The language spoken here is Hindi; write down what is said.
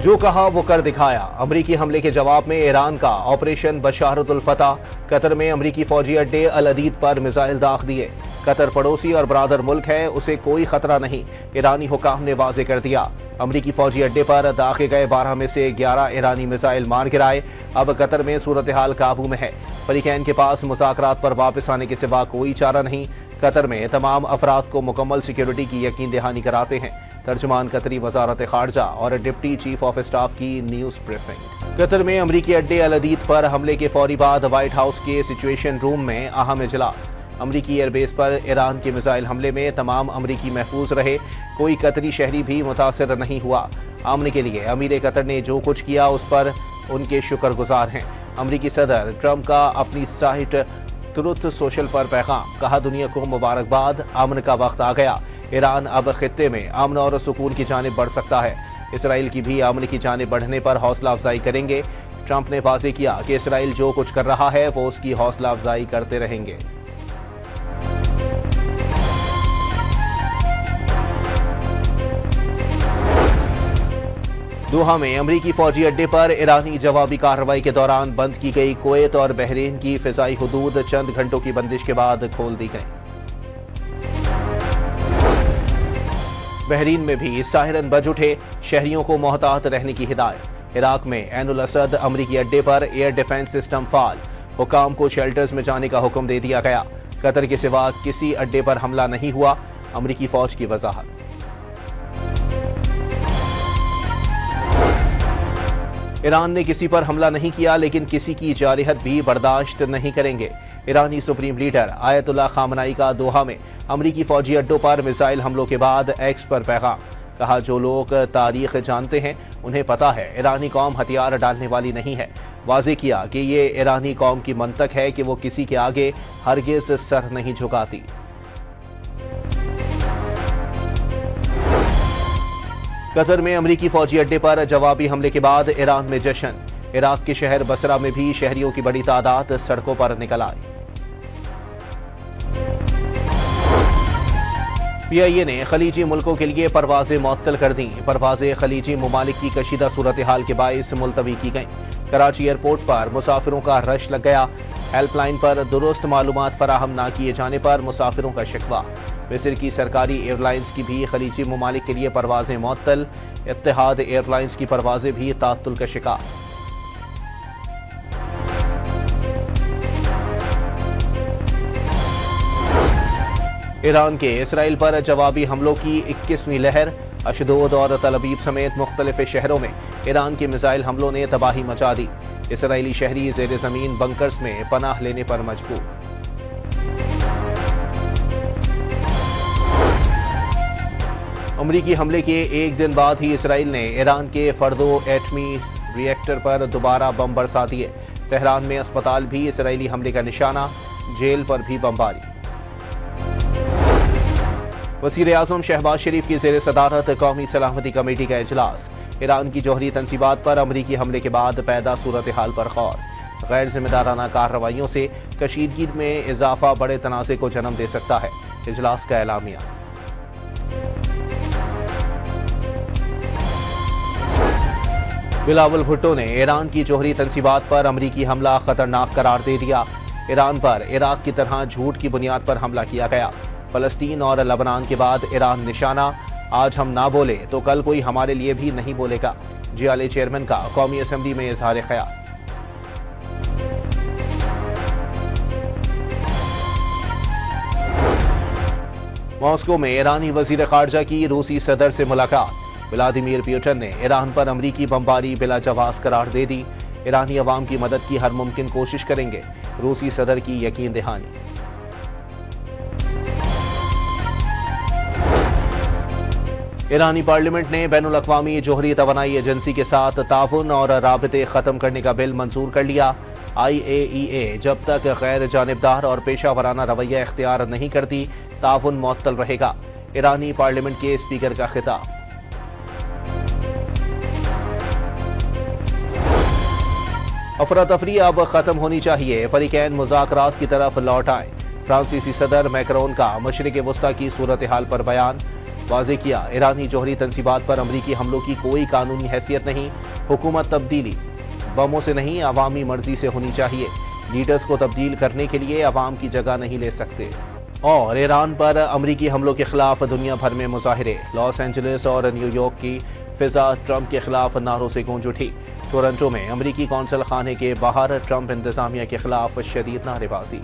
जो कहा वो कर दिखाया। अमरीकी हमले के जवाब में ईरान का ऑपरेशन बशारतुल फतह। कतर में अमरीकी फौजी अड्डे अल अदीद पर मिसाइल दाग दिए। कतर पड़ोसी और बरादर मुल्क है, उसे कोई खतरा नहीं, ईरानी हुकाम ने वाजे कर दिया। अमरीकी फौजी अड्डे पर दागे गए 12 में से 11 ईरानी मिसाइल मार गिराए। अब कतर में सूरत हाल काबू में है। फरीकैन के पास मुज़ाकरात पर वापस आने के सिवा कोई चारा नहीं। कतर में तमाम अफराद को मुकम्मल सिक्योरिटी की यकीन दहानी कराते हैं। तर्जुमान कतरी वजारत खारजा और डिप्टी चीफ ऑफ स्टाफ की न्यूज ब्रीफिंग। कतर में अमरीकी अड्डे अल अदीद पर हमले के फौरी बाद व्हाइट हाउस के सिचुएशन रूम में अहम इजलास। अमरीकी एयरबेस पर ईरान के मिसाइल हमले में तमाम अमरीकी महफूज रहे, कोई कतरी शहरी भी मुतासर नहीं हुआ। अमन के लिए अमीर कतर ने जो कुछ किया उस पर उनके शुक्रगुजार हैं। अमरीकी सदर ट्रंप का अपनी साइट ट्रुथ सोशल पर पैगाम, कहा दुनिया को मुबारकबाद, अमन का वक्त आ गया। ईरान अब खित्ते में अमन और सुकून की जानिब बढ़ सकता है। इसराइल की भी अमन की जानिब बढ़ने पर हौसला अफजाई करेंगे। ट्रंप ने वाज़ेह किया कि इसराइल जो कुछ कर रहा है वो उसकी हौसला अफजाई करते रहेंगे। दोहा में अमरीकी फौजी अड्डे पर ईरानी जवाबी कार्रवाई के दौरान बंद की गई कुवैत और बहरीन की फिजाई हुदूद चंद घंटों की बंदिश के बाद खोल दी गई। बहरीन में भी सायरन बज उठे, शहरियों को मोहतात रहने की हिदायत। इराक में ऐनुल असद अमरीकी अड्डे पर एयर डिफेंस सिस्टम फाल, हुकाम को शेल्टर्स में जाने का हुक्म दे दिया गया। कतर के सिवा किसी अड्डे पर हमला नहीं हुआ, अमरीकी फौज की वजाहत। ईरान ने किसी पर हमला नहीं किया, लेकिन किसी की जारहत भी बर्दाश्त नहीं करेंगे। ईरानी सुप्रीम लीडर आयतुल्लाह खामनाई का दोहा में अमरीकी फौजी अड्डों पर मिसाइल हमलों के बाद एक्स पर पैगाम, कहा जो लोग तारीख जानते हैं उन्हें पता है ईरानी कौम हथियार डालने वाली नहीं है। वाज़ेह किया कि ये ईरानी कौम की मंतक है कि वो किसी के आगे हरगिज़ सर नहीं झुकाती। कतर में अमरीकी फौजी अड्डे पर जवाबी हमले के बाद ईरान में जश्न। इराक के शहर बसरा में भी शहरियों की बड़ी तादाद सड़कों पर निकल आई। PIA ने खलीजी मुल्कों के लिए परवाजें मुअत्तल कर दी। परवाजें खलीजी मुमालिक की कशीदा सूरत हाल के बाइस मुलतवी की गईं। कराची एयरपोर्ट पर मुसाफिरों का रश लग गया। हेल्पलाइन पर दुरुस्त मालूमात फराहम न किए जाने पर मुसाफिरों का शिकवा। मिस्र की सरकारी एयरलाइंस की भी खलीजी मुमालिक के लिए परवाजें मुअत्तल। इत्तेहाद एयरलाइंस की परवाजें भी ताअत्तुल का शिकार। ईरान के इसराइल पर जवाबी हमलों की 21वीं लहर। अशदोद और तल अबीब समेत मुख्तलिफ शहरों में ईरान के मिसाइल हमलों ने तबाही मचा दी। इसराइली शहरी ज़ेर ज़मीन बंकर्स में पनाह लेने पर मजबूर। अमरीकी हमले के एक दिन बाद ही इसराइल ने ईरान के फर्दो एटमी रिएक्टर पर दोबारा बम बरसा दिए। तेहरान में अस्पताल भी इसराइली हमले का निशाना, जेल पर भी बमबारी। वज़ीर आज़म शहबाज शरीफ की ज़ेर सदारत कौमी सलामती कमेटी का इजलास। ईरान की जौहरी तंसीबात पर अमरीकी हमले के बाद पैदा सूरत हाल पर गौर। गैर जिम्मेदाराना कार्रवाइयों से कशीदगी में इजाफा बड़े तनाज़े को जन्म दे सकता है, इजलास का एलामिया। बिलावल भुट्टो ने ईरान की जौहरी तंसीबात पर अमरीकी हमला खतरनाक करार दे दिया। ईरान पर इराक की तरह झूठ की बुनियाद पर हमला किया गया। फलस्तीन और लबनान के बाद ईरान निशाना। आज हम ना बोले तो कल कोई हमारे लिए भी नहीं बोलेगा। GLA चेयरमैन का कौमी असम्बली में इजहार ख्याल। मॉस्को में ईरानी वजीर खारजा की रूसी सदर से मुलाकात। व्लादिमीर पुतिन ने ईरान पर अमरीकी बमबारी बिला जवाज करार दे दी। ईरानी अवाम की मदद की हर मुमकिन कोशिश करेंगे, रूसी सदर की यकीन दहानी। ईरानी पार्लियामेंट ने बैनुल अक़वामी जोहरी तवानाई एजेंसी के साथ ताउन और राबते ख़त्म करने का बिल मंजूर कर लिया। IAEA जब तक गैर जानिबदार और पेशा वराना रवैया इख्तियार नहीं करती, ताउन मुअत्तल रहेगा। ईरानी पार्लियामेंट के स्पीकर का खिताब। अफरा तफरी अब खत्म होनी चाहिए, फरीकैन मुज़ाकरात की तरफ लौट आए। फ्रांसीसी सदर मैक्रोन का मशरिक़ वस्ता की सूरत हाल पर बयान। वाजे किया, ईरानी जौहरी तंसीबात पर अमरीकी हमलों की कोई कानूनी हैसियत नहीं। हुकूमत तब्दीली बमों से नहीं, अवामी मर्जी से होनी चाहिए। लीडर्स को तब्दील करने के लिए अवाम की जगह नहीं ले सकते। और ईरान पर अमरीकी हमलों के खिलाफ दुनिया भर में मुजाहिरे। लॉस एंजलिस और न्यूयॉर्क की फिजा ट्रंप के खिलाफ नारों से गूंज उठी। टोरंटो में अमरीकी कौंसल खाने के बाहर ट्रंप इंतजामिया के खिलाफ शदीद नारेबाजी।